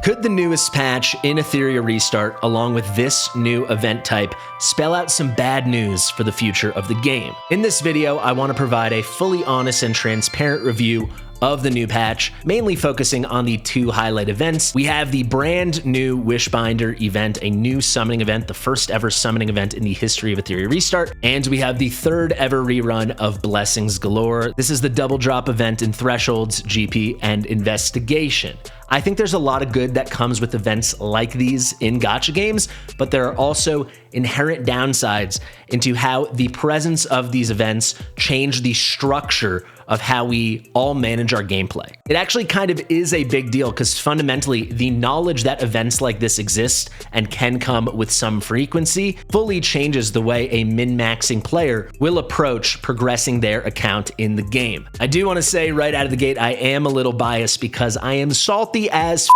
Could the newest patch in Etheria Restart, along with this new event type, spell out some bad news for the future of the game? In this video, I want to provide a fully honest and transparent review of the new patch, mainly focusing on the two highlight events. We have the brand new Wishbinder event, a new summoning event, the first ever summoning event in the history of Etheria Restart, and we have the third ever rerun of Blessings Galore. This is the double drop event in Thresholds, GP, and Investigation. I think there's a lot of good that comes with events like these in gacha games, but there are also inherent downsides into how the presence of these events change the structure of how we all manage our gameplay. It actually kind of is a big deal because fundamentally the knowledge that events like this exist and can come with some frequency fully changes the way a min-maxing player will approach progressing their account in the game. I do want to say right out of the gate, I am a little biased because I am salty as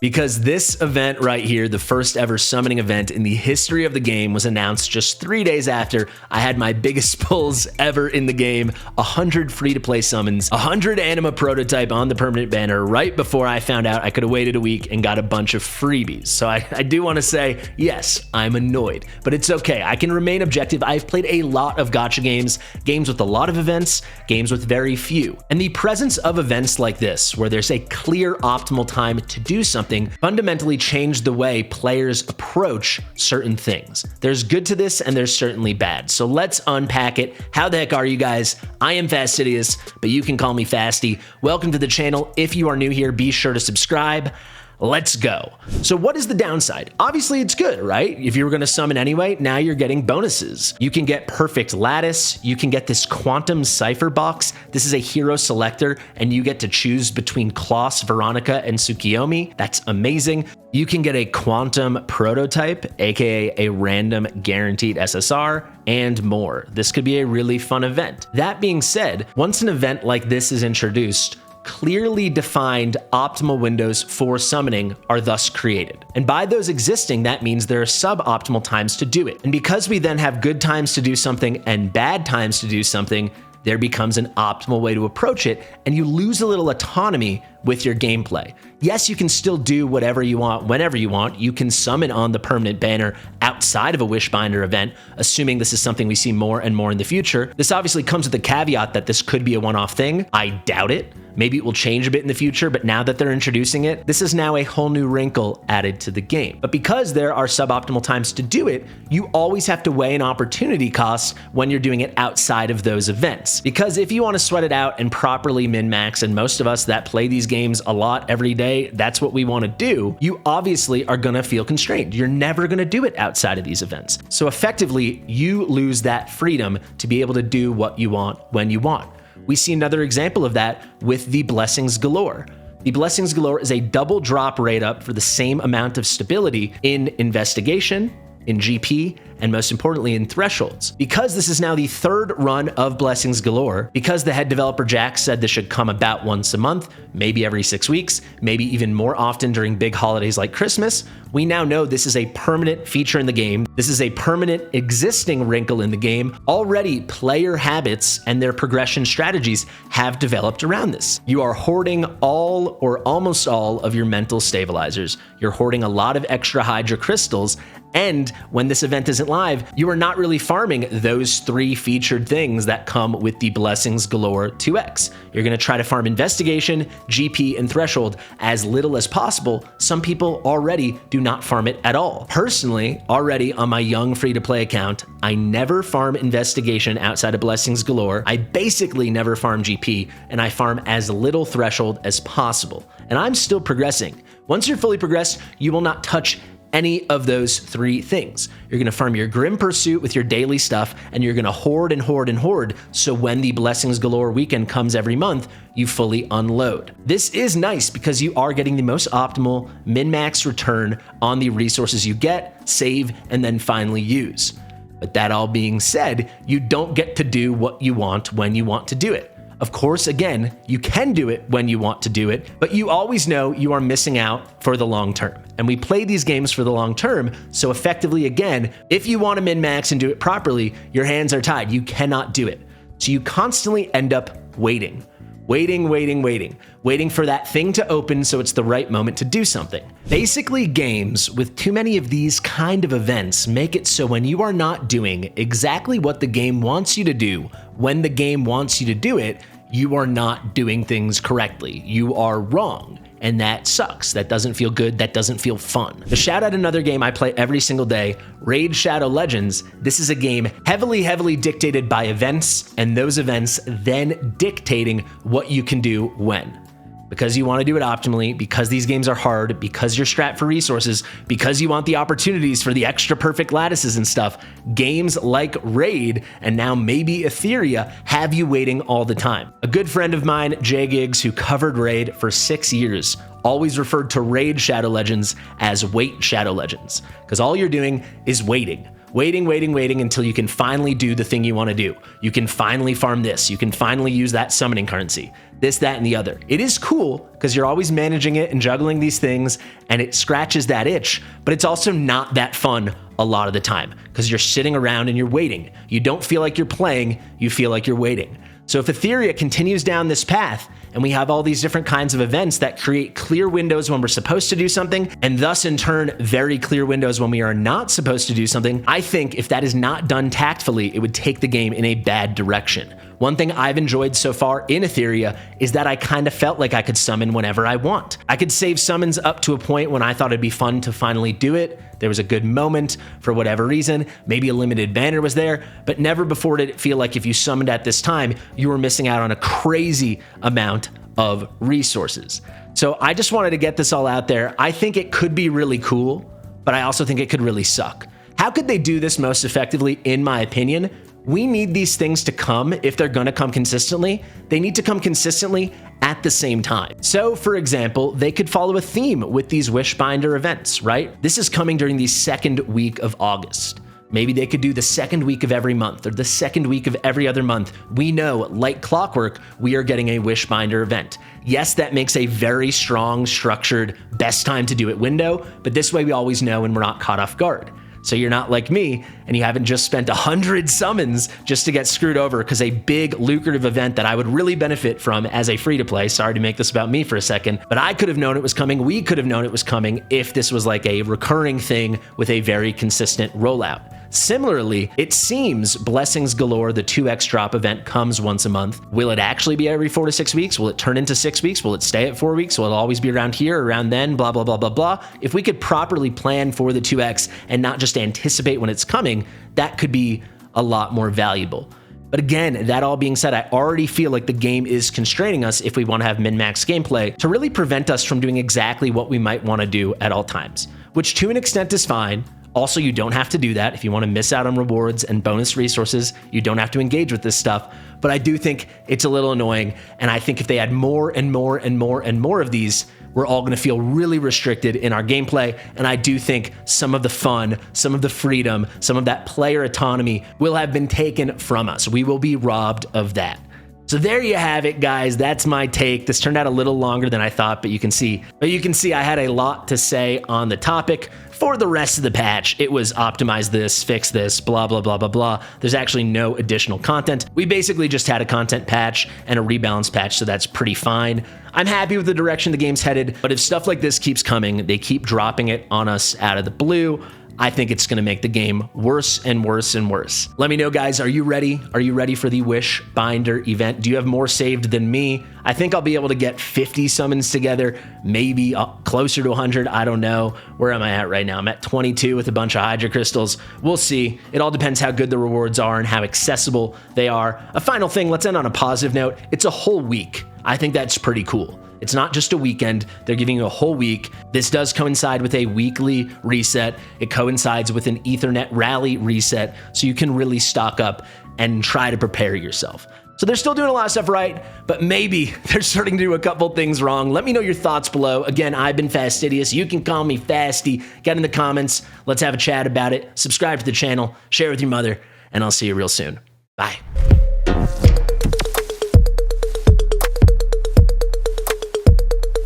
because this event right here, the first ever summoning event in the history of the game, was announced just 3 days after I had my biggest pulls ever in the game, 100 free-to-play summons, 100 anima prototype on the permanent banner right before I found out I could have waited a week and got a bunch of freebies. So I do want to say, yes, I'm annoyed, but it's okay. I can remain objective. I've played a lot of gacha games, games with a lot of events, games with very few. And the presence of events like this, where there's a clear optimal time to do something, fundamentally changed the way players approach certain things. There's good to this and there's certainly bad. So let's unpack it. How the heck are you guys? I am Fastidious, but you can call me Fasty. Welcome to the channel. If you are new here, be sure to subscribe. Let's go. So what is the downside? Obviously it's good, right? If you were going to summon anyway, now you're getting bonuses. You can get perfect lattice. You can get this quantum cipher box. This is a hero selector and you get to choose between Klaus, Veronica, and Tsukiyomi. That's amazing. You can get a quantum prototype, aka a random guaranteed SSR, and more. This could be a really fun event. That being said, once an event like this is introduced, clearly defined optimal windows for summoning are thus created. And by those existing, that means there are suboptimal times to do it. And because we then have good times to do something and bad times to do something, there becomes an optimal way to approach it, and you lose a little autonomy with your gameplay. Yes, you can still do whatever you want, whenever you want. You can summon on the permanent banner outside of a Wishbinder event, assuming this is something we see more and more in the future. This obviously comes with the caveat that this could be a one-off thing. I doubt it. Maybe it will change a bit in the future, but now that they're introducing it, this is now a whole new wrinkle added to the game. But because there are suboptimal times to do it, you always have to weigh an opportunity cost when you're doing it outside of those events. Because if you want to sweat it out and properly min-max, and most of us that play these games a lot every day, that's what we want to do, you obviously are going to feel constrained. You're never going to do it outside of these events. So effectively, you lose that freedom to be able to do what you want when you want. We see another example of that with the Blessings Galore. The Blessings Galore is a double drop rate up for the same amount of stability in Investigation, in GP, and most importantly in Thresholds. Because this is now the third run of Blessings Galore, because the head developer Jack said this should come about once a month, maybe every 6 weeks, maybe even more often during big holidays like Christmas, we now know this is a permanent feature in the game. This is a permanent existing wrinkle in the game. Already player habits and their progression strategies have developed around this. You are hoarding all or almost all of your mental stabilizers. You're hoarding a lot of extra Hydra crystals, and when this event isn't live, you are not really farming those three featured things that come with the Blessings Galore 2X. You're going to try to farm Investigation, GP, and Threshold as little as possible. Some people already do not farm it at all. Personally, already on my young free-to-play account, I never farm Investigation outside of Blessings Galore. I basically never farm GP, and I farm as little Threshold as possible. And I'm still progressing. Once you're fully progressed, you will not touch any of those three things. You're going to farm your Grim Pursuit with your daily stuff, and you're going to hoard and hoard and hoard, so when the Blessings Galore weekend comes every month, you fully unload. This is nice because you are getting the most optimal min-max return on the resources you get, save, and then finally use. But that all being said, you don't get to do what you want when you want to do it. Of course, again, you can do it when you want to do it, but you always know you are missing out for the long term. And we play these games for the long term, so effectively, again, if you want to min-max and do it properly, your hands are tied. You cannot do it. So you constantly end up waiting. waiting for that thing to open so it's the right moment to do something. Basically, games with too many of these kind of events make it so when you are not doing exactly what the game wants you to do, when the game wants you to do it, you are not doing things correctly. You are wrong. And that sucks. That doesn't feel good. That doesn't feel fun. To shout out another game I play every single day, Raid Shadow Legends. This is a game heavily dictated by events, and those events then dictating what you can do when. Because you want to do it optimally, because these games are hard, because you're strapped for resources, because you want the opportunities for the extra perfect lattices and stuff, games like Raid, and now maybe Etheria, have you waiting all the time. A good friend of mine, Jay Giggs, who covered Raid for 6 years, always referred to Raid Shadow Legends as Wait Shadow Legends, because all you're doing is waiting until you can finally do the thing you want to do. You can finally farm this. You can finally use that summoning currency. This, that, and the other. It is cool because you're always managing it and juggling these things, and it scratches that itch, but it's also not that fun a lot of the time because you're sitting around and you're waiting. You don't feel like you're playing, you feel like you're waiting. So if Etheria continues down this path, and we have all these different kinds of events that create clear windows when we're supposed to do something, and thus in turn, very clear windows when we are not supposed to do something, I think if that is not done tactfully, it would take the game in a bad direction. One thing I've enjoyed so far in Etheria is that I kind of felt like I could summon whenever I want. I could save summons up to a point when I thought it'd be fun to finally do it. There was a good moment for whatever reason. Maybe a limited banner was there, but never before did it feel like if you summoned at this time, you were missing out on a crazy amount of resources. So I just wanted to get this all out there. I think it could be really cool, but I also think it could really suck. How could they do this most effectively, in my opinion? We need these things to come. If they're going to come consistently, they need to come consistently at the same time. So for example, they could follow a theme with these Wishbinder events, right? This is coming during the second week of August. Maybe they could do the second week of every month or the second week of every other month. We know, like clockwork, we are getting a Wishbinder event. Yes, that makes a very strong, structured, best time to do it window, but this way we always know and we're not caught off guard. So you're not like me and you haven't just spent 100 summons just to get screwed over because a big lucrative event that I would really benefit from as a free-to-play, sorry to make this about me for a second, but I could have known it was coming, we could have known it was coming if this was like a recurring thing with a very consistent rollout. Similarly, it seems Blessings Galore, the 2x drop event, comes once a month. Will it actually be every 4 to 6 weeks? Will it turn into 6 weeks? Will it stay at 4 weeks? Will it always be around here, around then, blah, blah, blah, blah, blah? If we could properly plan for the 2x and not just anticipate when it's coming, that could be a lot more valuable. But again, that all being said, I already feel like the game is constraining us if we want to have min-max gameplay to really prevent us from doing exactly what we might want to do at all times, which to an extent is fine. Also, you don't have to do that. If you want to miss out on rewards and bonus resources, you don't have to engage with this stuff. But I do think it's a little annoying. And I think if they add more and more and more and more of these, we're all going to feel really restricted in our gameplay. And I do think some of the fun, some of the freedom, some of that player autonomy will have been taken from us. We will be robbed of that. So there you have it, guys. That's my take. This turned out a little longer than I thought, but you can see I had a lot to say on the topic. For the rest of the patch, it was optimize this, fix this, blah, blah, blah, blah, blah. There's actually no additional content. We basically just had a content patch and a rebalance patch, so that's pretty fine. I'm happy with the direction the game's headed, but if stuff like this keeps coming, they keep dropping it on us out of the blue, I think it's going to make the game worse and worse and worse. Let me know, guys. Are you ready? Are you ready for the Wishbinder event? Do you have more saved than me? I think I'll be able to get 50 summons together, maybe closer to 100. I don't know. Where am I at right now? I'm at 22 with a bunch of Hydra crystals. We'll see. It all depends how good the rewards are and how accessible they are. A final thing, let's end on a positive note. It's a whole week. I think that's pretty cool. It's not just a weekend. They're giving you a whole week. This does coincide with a weekly reset. It coincides with an Ethernet rally reset, so you can really stock up and try to prepare yourself. So they're still doing a lot of stuff right, but maybe they're starting to do a couple things wrong. Let me know your thoughts below. Again, I've been Fastidious. You can call me Fasty. Get in the comments. Let's have a chat about it. Subscribe to the channel. Share with your mother, and I'll see you real soon. Bye.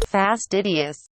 Fastidious.